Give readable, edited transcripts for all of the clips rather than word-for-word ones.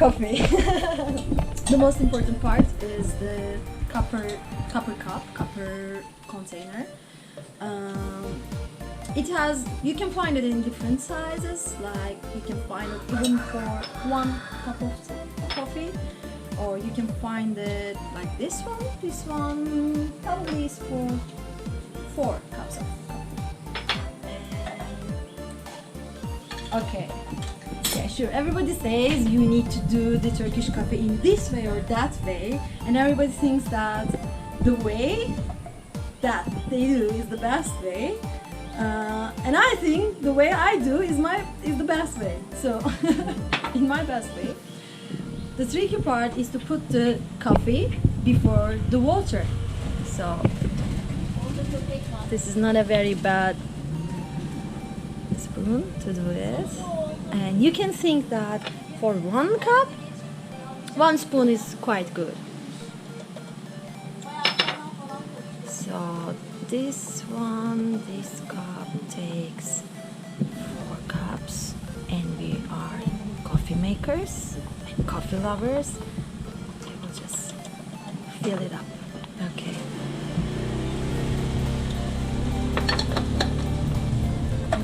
coffee. The most important part is the copper container. It has, you can find it in different sizes, like you can find it even for 1 cup of coffee, or you can find it like this one probably is for 4 cups of coffee. Okay, yeah, sure, everybody says you need to do the Turkish coffee in this way or that way, and everybody thinks that the way that they do is the best way. And I think the way I do is the best way. So, in my best way, the tricky part is to put the coffee before the water. So, this is not a very bad spoon to do it. And you can think that for 1 cup, 1 spoon is quite good. So, this cup takes 4 cups, and we are coffee makers and coffee lovers. We will just fill it up. Okay.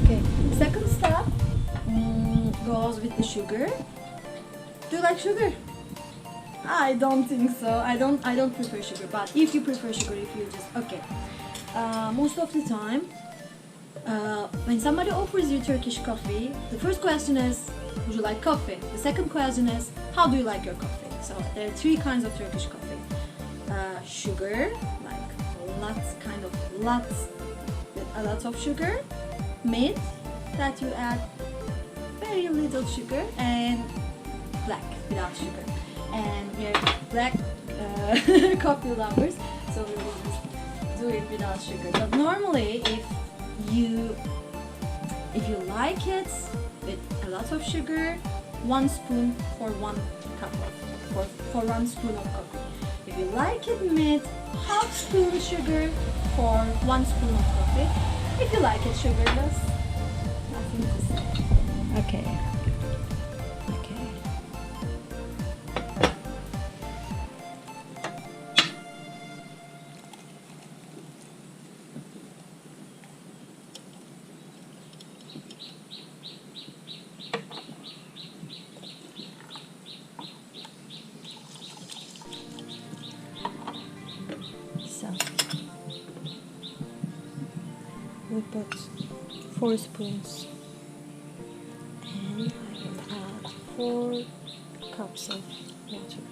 Okay. Second step goes with the sugar. Do you like sugar? I don't think so. I don't prefer sugar. But if you prefer sugar, if you just okay. Most of the time, when somebody offers you Turkish coffee, the first question is, would you like coffee? The second question is, how do you like your coffee? So there are 3 kinds of Turkish coffee. Sugar, like lots with a lot of sugar. Mint, that you add very little sugar, and black without sugar. And we are black coffee lovers, so we will just do it without sugar. But normally, if you like it with a lot of sugar, 1 spoon for 1 cup of for 1 spoon of coffee. If you like it with half spoon sugar for 1 spoon of coffee. If you like it sugarless, nothing to say. Okay. We put 4 spoons, and I will add 4 cups of water.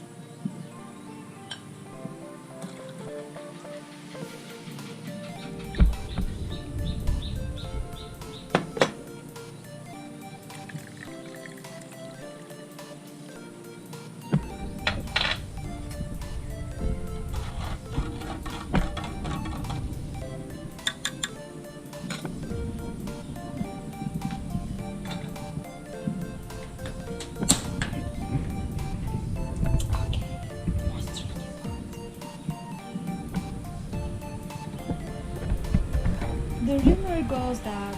The rumor goes that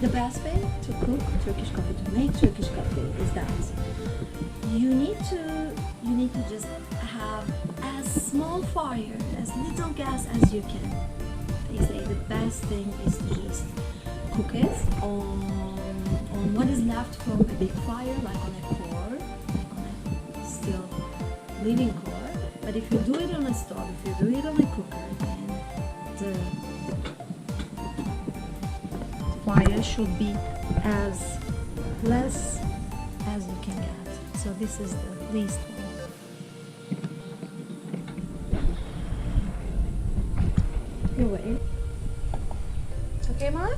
the best way to cook Turkish coffee, to make Turkish coffee, is that you need to just have as small fire, as little gas as you can. They say the best thing is to just cook it on what is left from a big fire, like on a core, like on a still living core. But if you do it on a stove, if you do it on a cooker, then the fire should be as less as you can get. So this is the least one. You wait. Okay, Ma?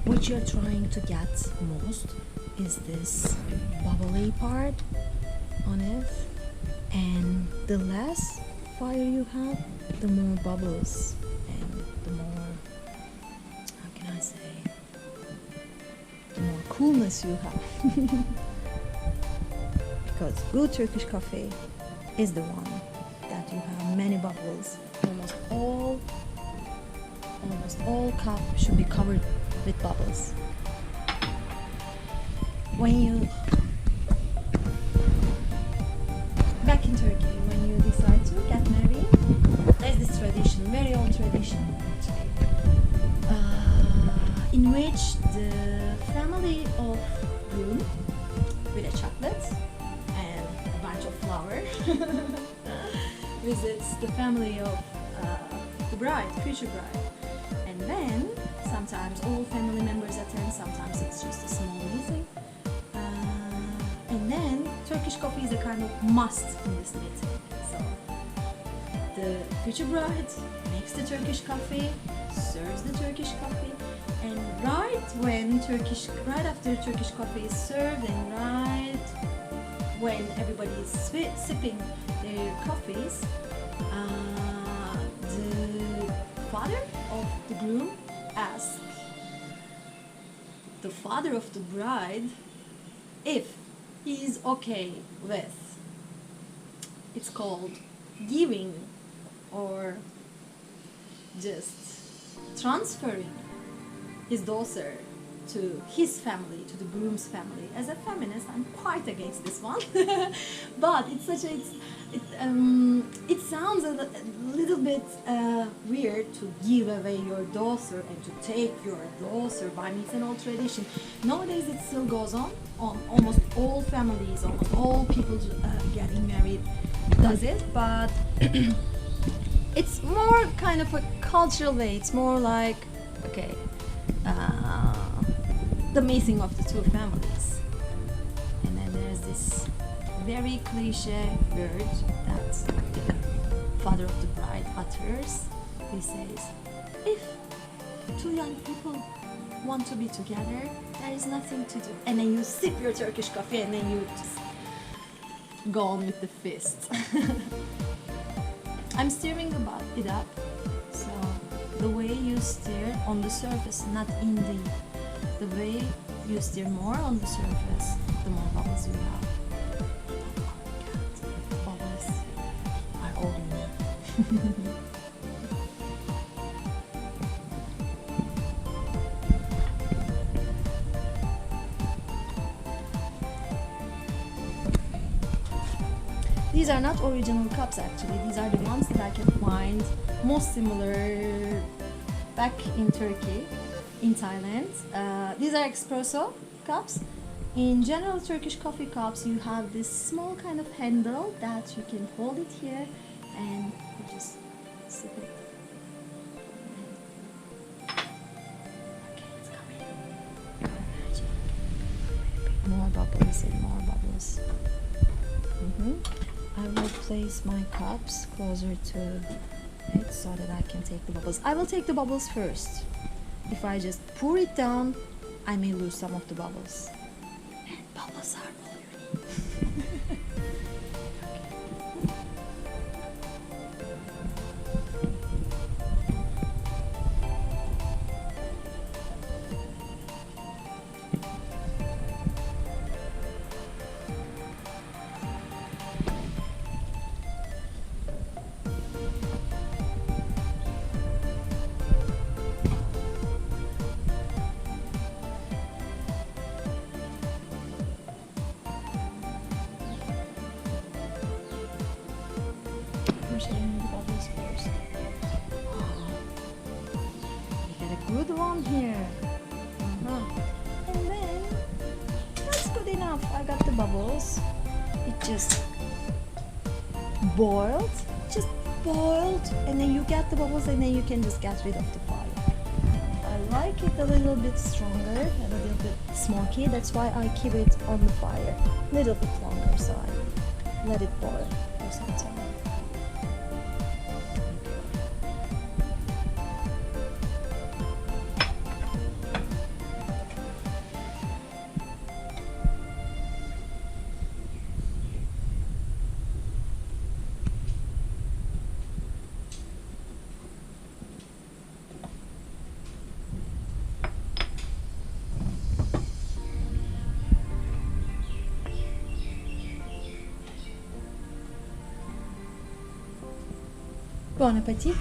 What you're trying to get most is this bubbly part on it, and the less fire you have, the more bubbles and the more, how can I say, the more coolness you have. because good Turkish coffee is the one that you have many bubbles. Almost all cup should be covered with bubbles. When you back in Turkey, when you decide to get married, there's this tradition, very old tradition, in which the family of groom with a chocolate and a bunch of flower visits the family of the bride, future bride. And then sometimes all family members attend, sometimes it's just a small meeting. And then Turkish coffee is a kind of must in this meeting. So the future bride makes the Turkish coffee, serves the Turkish coffee, and right after Turkish coffee is served, and right when everybody is sipping their coffees, the father of the groom asks the father of the bride if he is okay with, it's called giving or just transferring his daughter to his family, to the groom's family. As a feminist, I'm quite against this one, but it sounds a little bit weird to give away your daughter and to take your daughter. By me, it's an old tradition. Nowadays, it still goes on almost all families, almost all people getting married does it, but it's more kind of a cultural way. It's more like, okay, the meeting of the two families. And then there's this very cliche word that the father of the bride utters. He says, if two young people want to be together, there is nothing to do. And then you sip your Turkish coffee and then you just go on with the fist. I'm stirring it up, so the way you stir on the surface, not in the way you stir more on the surface, the more bubbles you have. Oh my God, bubbles are all you need. These are not original cups actually, these are the ones that I can find most similar back in Turkey, in Thailand. These are espresso cups. In general Turkish coffee cups, you have this small kind of handle that you can hold it here and you just sip it. Okay, it's coming. More bubbles and more bubbles. I will place my cups closer to it so that I can take the bubbles. I will take the bubbles first. If I just pour it down, I may lose some of the bubbles. And bubbles are all you need. The bubbles first. We got a good one here. And then that's good enough. I got the bubbles. It just boiled, and then you get the bubbles, and then you can just get rid of the fire. I like it a little bit stronger, a little bit smoky. That's why I keep it on the fire a little bit longer, so I let it boil for some time. Bon appetit.